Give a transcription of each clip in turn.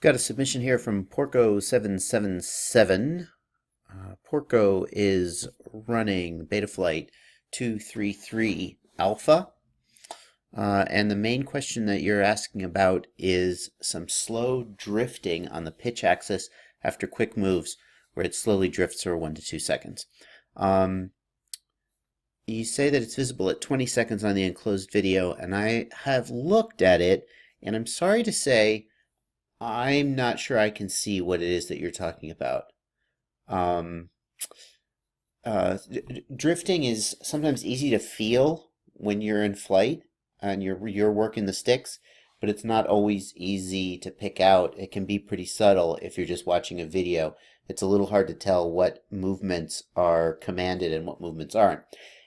Got a submission here from Porco777. Porco is running Betaflight 233 Alpha. And the main question that you're asking about is some slow drifting on the pitch axis after quick moves, where it slowly drifts for 1 to 2 seconds. You say that it's visible at 20 seconds on the enclosed video, and I have looked at it, and I'm sorry to say I'm not sure I can see what it is that you're talking about. Drifting is sometimes easy to feel when you're in flight and you're working the sticks, but it's not always easy to pick out. It can be pretty subtle if you're just watching a video. It's a little hard to tell what movements are commanded and what movements aren't.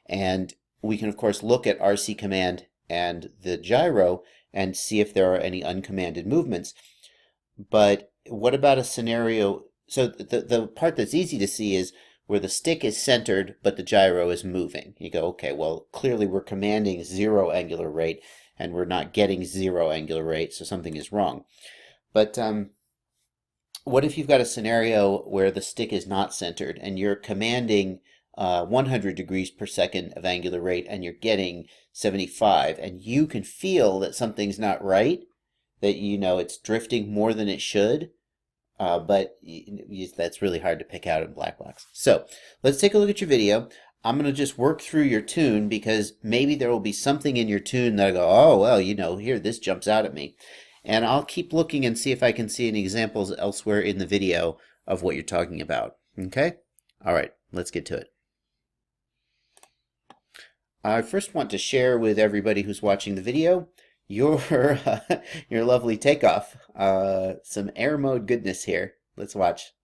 And we can, of course, look at RC command and the gyro and see if there are any uncommanded movements. But what about a scenario? So the part that's easy to see is where the stick is centered, but the gyro is moving. You go, okay, well, clearly we're commanding 0 angular rate, and we're not getting 0 angular rate, so something is wrong. But what if you've got a scenario where the stick is not centered, and you're commanding 100 degrees per second of angular rate, and you're getting 75, and you can feel that something's not right, that it's drifting more than it should, but that's really hard to pick out in Blackbox. So let's take a look at your video. I'm going to just work through your tune, because maybe there will be something in your tune that I go, oh, well, here, this jumps out at me. And I'll keep looking and see if I can see any examples elsewhere in the video of what you're talking about. Okay? All right, let's get to it. I first want to share with everybody who's watching the video your lovely takeoff. Some air mode goodness here. Let's watch.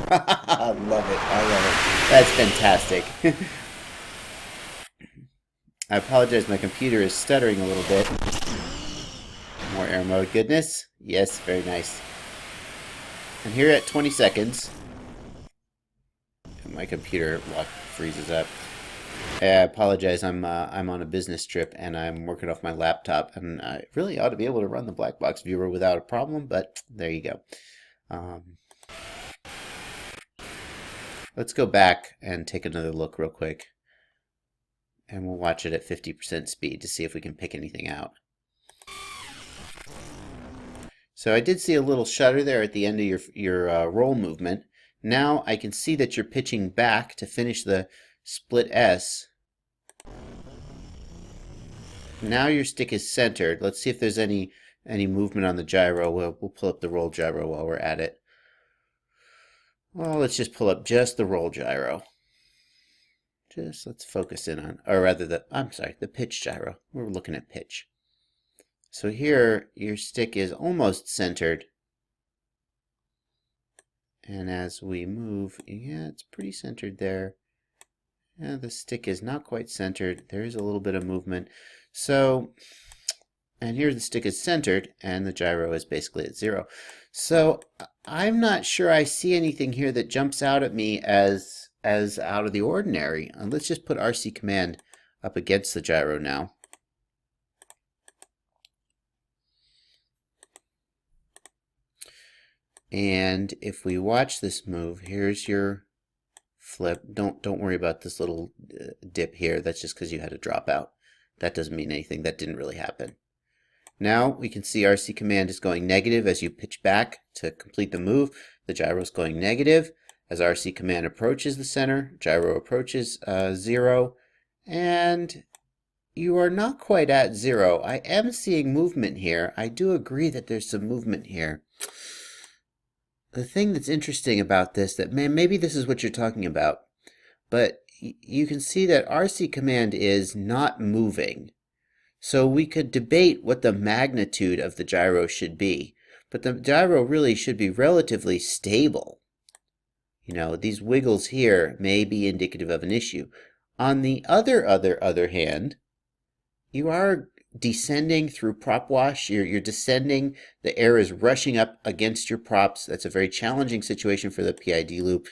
I love it. I love it. That's fantastic. I apologize, my computer is stuttering a little bit. More air mode goodness. Yes, very nice. And here at 20 seconds, my computer freezes up. I apologize. I'm on a business trip and I'm working off my laptop, and I really ought to be able to run the Blackbox viewer without a problem, but there you go. Let's go back and take another look real quick, and we'll watch it at 50% speed to see if we can pick anything out. So I did see a little shutter there at the end of your roll movement. Now I can see that you're pitching back to finish the split S. Now your stick is centered. Let's see if there's any movement on the gyro. We'll pull up the roll gyro while we're at it. Well, let's just pull up just the roll gyro. Let's focus in on, or rather the pitch gyro. We're looking at pitch. So here your stick is almost centered. And as we move, yeah, it's pretty centered there. Yeah, the stick is not quite centered. There is a little bit of movement. So, and here the stick is centered, and the gyro is basically at 0. So I'm not sure I see anything here that jumps out at me as out of the ordinary. And let's just put RC command up against the gyro now. And if we watch this move, here's your flip. Don't worry about this little dip here. That's just because you had to drop out. That doesn't mean anything. That didn't really happen. Now we can see RC command is going negative as you pitch back to complete the move. The gyro is going negative as RC command approaches the center. Gyro approaches 0, and you are not quite at 0. I am seeing movement here. I do agree that there's some movement here. The thing that's interesting about this, that maybe this is what you're talking about, but you can see that RC command is not moving. So we could debate what the magnitude of the gyro should be, but the gyro really should be relatively stable. These wiggles here may be indicative of an issue. On the other hand, you are descending through prop wash. You're descending. The air is rushing up against your props. That's a very challenging situation for the PID loop.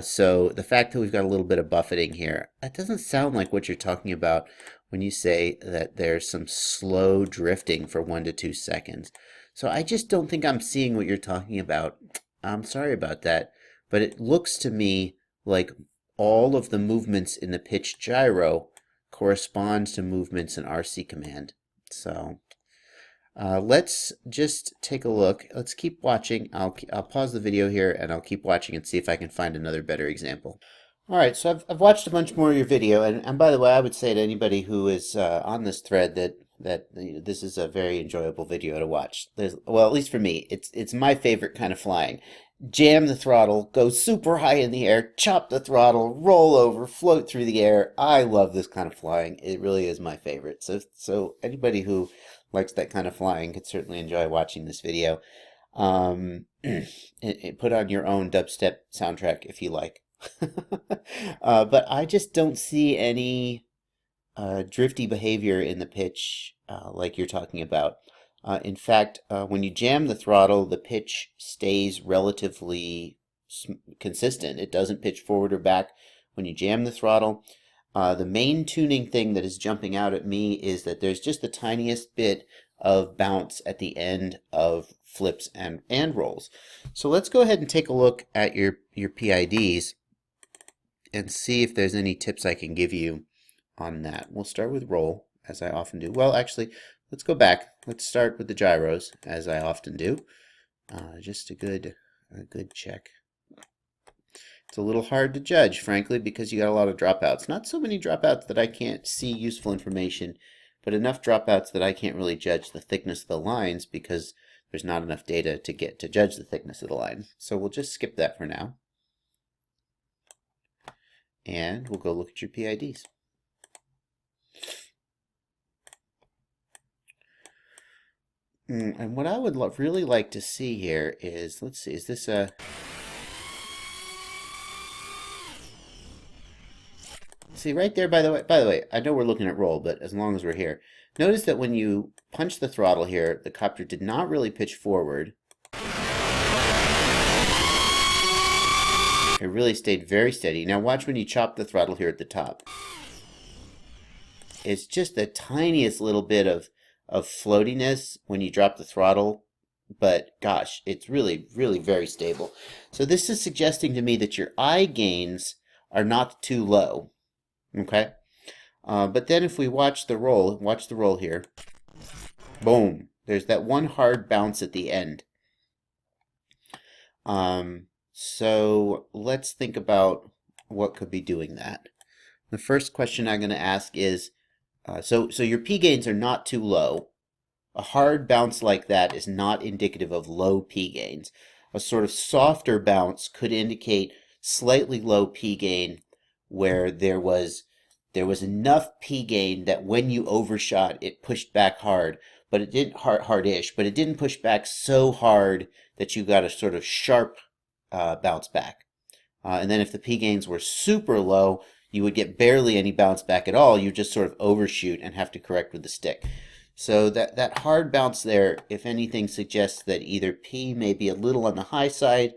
So the fact that we've got a little bit of buffeting here, that doesn't sound like what you're talking about when you say that there's some slow drifting for 1 to 2 seconds. So I just don't think I'm seeing what you're talking about. I'm sorry about that, but it looks to me like all of the movements in the pitch gyro correspond to movements in RC command. So let's just take a look. Let's keep watching. I'll pause the video here and I'll keep watching and see if I can find another better example. All right, so I've watched a bunch more of your video, and by the way, I would say to anybody who is on this thread that you know, this is a very enjoyable video to watch. Well, at least for me, it's my favorite kind of flying. Jam the throttle, go super high in the air, chop the throttle, roll over, float through the air. I love this kind of flying. It really is my favorite. So anybody who likes that kind of flying could certainly enjoy watching this video. Put on your own dubstep soundtrack if you like. But I just don't see any drifty behavior in the pitch like you're talking about. In fact, when you jam the throttle, the pitch stays relatively consistent. It doesn't pitch forward or back when you jam the throttle. The main tuning thing that is jumping out at me is that there's just the tiniest bit of bounce at the end of flips and rolls. So let's go ahead and take a look at your PIDs and see if there's any tips I can give you on that. We'll start with roll, as I often do. Well, actually, let's go back. Let's start with the gyros, as I often do. Just a good check. It's a little hard to judge, frankly, because you got a lot of dropouts. Not so many dropouts that I can't see useful information, but enough dropouts that I can't really judge the thickness of the lines because there's not enough data to judge the thickness of the line. So we'll just skip that for now. And we'll go look at your PIDs. And what I would really like to see here is, let's see, is this a... See right there, by the way, I know we're looking at roll, but as long as we're here, notice that when you punch the throttle here, the copter did not really pitch forward. It really stayed very steady. Now watch when you chop the throttle here at the top. It's just the tiniest little bit of floatiness when you drop the throttle, but gosh, it's really, really very stable. So this is suggesting to me that your I gains are not too low. Okay, but then if we watch the roll here, boom, there's that one hard bounce at the end. So let's think about what could be doing that. The first question I'm going to ask is, so your P gains are not too low. A hard bounce like that is not indicative of low P gains. A sort of softer bounce could indicate slightly low P gain where there was enough P gain that when you overshot, it pushed back hard, but it didn't hardish, but it didn't push back so hard that you got a sort of sharp bounce back. And then if the P gains were super low, you would get barely any bounce back at all. You just sort of overshoot and have to correct with the stick. So that hard bounce there, if anything, suggests that either P may be a little on the high side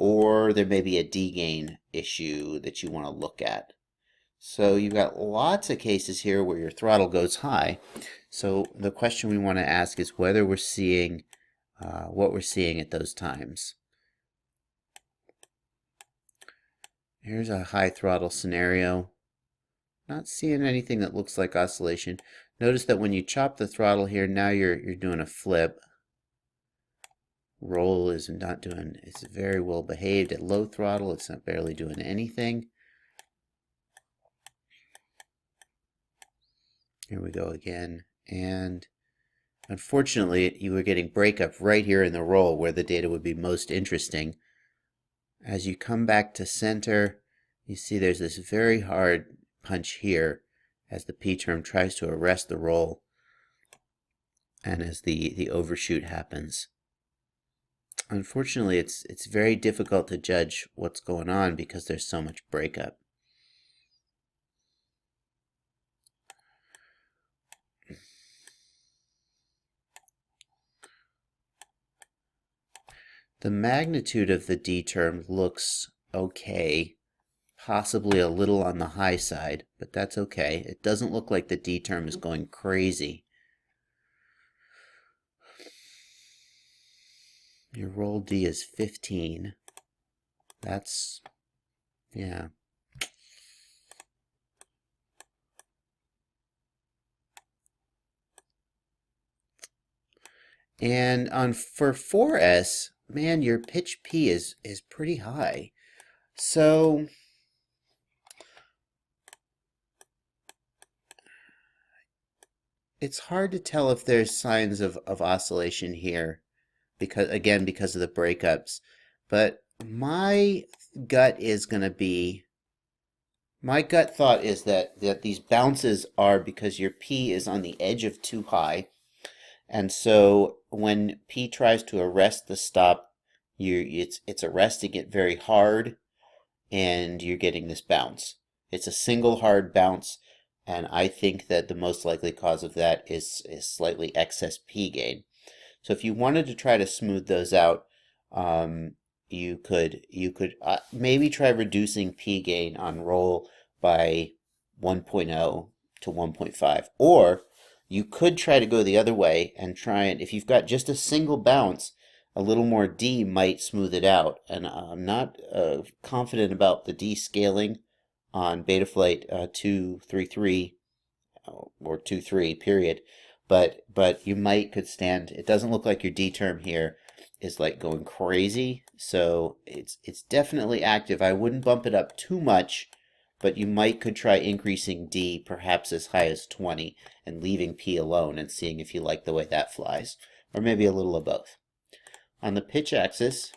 or there may be a D gain issue that you want to look at. So you've got lots of cases here where your throttle goes high. So the question we want to ask is whether we're seeing what we're seeing at those times. Here's a high throttle scenario. Not seeing anything that looks like oscillation. Notice that when you chop the throttle here, now you're doing a flip. Roll is not doing, it's very well behaved at low throttle. It's not barely doing anything. Here we go again, and unfortunately you were getting breakup right here in the roll where the data would be most interesting. As you come back to center, you see there's this very hard punch here as the P term tries to arrest the roll and as the overshoot happens. Unfortunately, it's very difficult to judge what's going on because there's so much breakup. The magnitude of the D term looks okay. Possibly a little on the high side, but that's okay. It doesn't look like the D term is going crazy. Your roll D is 15. That's, yeah. And for 4S, man, your pitch P is pretty high. So it's hard to tell if there's signs of oscillation here because of the breakups. But my gut thought is that these bounces are because your P is on the edge of too high. And so when P tries to arrest the stop, it's arresting it very hard, and you're getting this bounce. It's a single hard bounce, and I think that the most likely cause of that is slightly excess P gain. So if you wanted to try to smooth those out, you could maybe try reducing P gain on roll by 1.0 to 1.5, or you could try to go the other way and try it. If you've got just a single bounce, a little more D might smooth it out. And I'm not confident about the D scaling on Betaflight 233 or 23 period, but you could stand. It doesn't look like your D term here is like going crazy, so it's definitely active. I wouldn't bump it up too much, but you could try increasing D perhaps as high as 20 and leaving P alone and seeing if you like the way that flies, or maybe a little of both. On the pitch axis,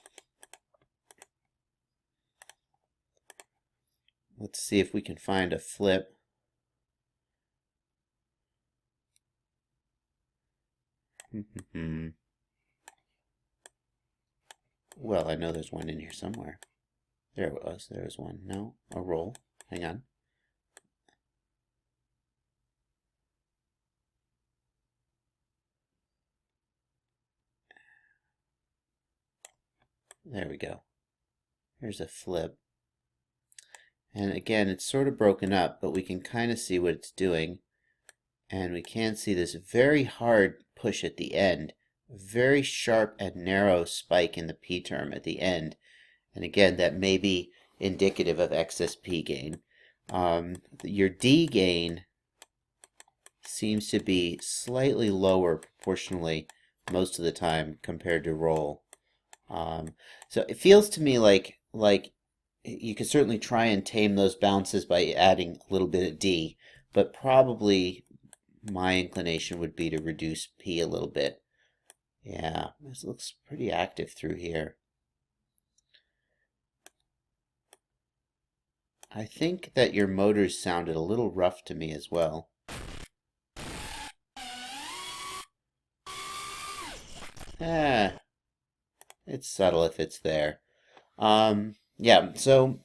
let's see if we can find a flip. Well, I know there's one in here somewhere. There it was. There was one. No, a roll. Hang on. There we go. Here's a flip. And again, it's sort of broken up, but we can kind of see what it's doing. And we can see this very hard push at the end. Very sharp and narrow spike in the P term at the end. And again, that may be indicative of excess P gain. Your D gain seems to be slightly lower proportionally most of the time compared to roll. So it feels to me like you could certainly try and tame those bounces by adding a little bit of D, but probably my inclination would be to reduce P a little bit. Yeah, this looks pretty active through here. I think that your motors sounded a little rough to me as well. It's subtle if it's there. Yeah, so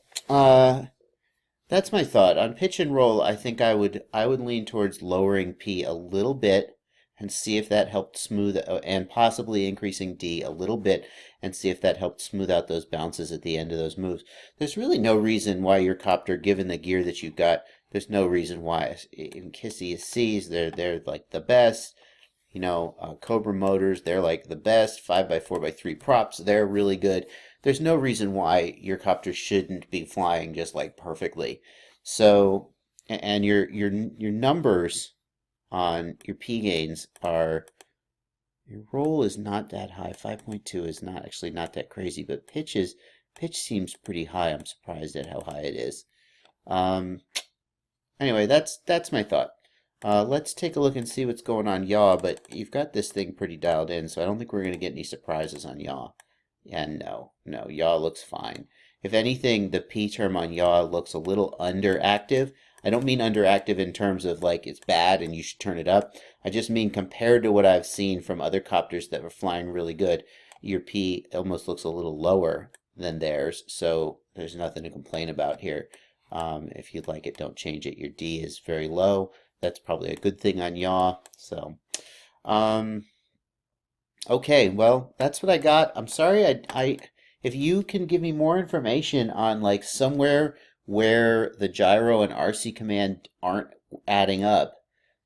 that's my thought. On pitch and roll, I think I would lean towards lowering P a little bit and see if that helped smooth, and possibly increasing D a little bit and see if that helped smooth out those bounces at the end of those moves. There's really no reason why your copter, given the gear that you've got, there's no reason why. In Kissy C's, they're like the best. You know, Cobra motors, they're like the best. 5x4x3 props, they're really good. There's no reason why your copter shouldn't be flying just like perfectly. So, and your numbers on your P gains are, your roll is not that high. 5.2 is not that crazy, but pitch seems pretty high. I'm surprised at how high it is. Anyway, that's my thought. Let's take a look and see what's going on yaw, but you've got this thing pretty dialed in, so I don't think we're going to get any surprises on yaw. And no, yaw looks fine. If anything, the P term on yaw looks a little underactive. I don't mean underactive in terms of like it's bad and you should turn it up. I just mean compared to what I've seen from other copters that were flying really good, your P almost looks a little lower than theirs, so there's nothing to complain about here. If you'd like it, don't change it. Your D is very low. That's probably a good thing on yaw. So, okay, well, that's what I got. I'm sorry, if if you can give me more information on like somewhere where the gyro and RC command aren't adding up,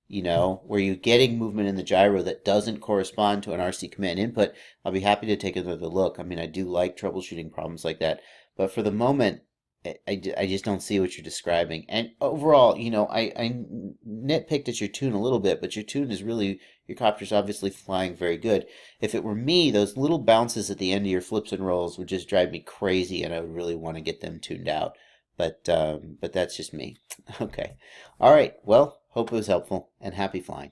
where you're getting movement in the gyro that doesn't correspond to an RC command input, I'll be happy to take another look. I mean, I do like troubleshooting problems like that, but for the moment, I just don't see what you're describing. And overall, I nitpicked at your tune a little bit, but your copter's obviously flying very good. If it were me, those little bounces at the end of your flips and rolls would just drive me crazy, and I would really want to get them tuned out. But that's just me. Okay. All right. Well, hope it was helpful, and happy flying.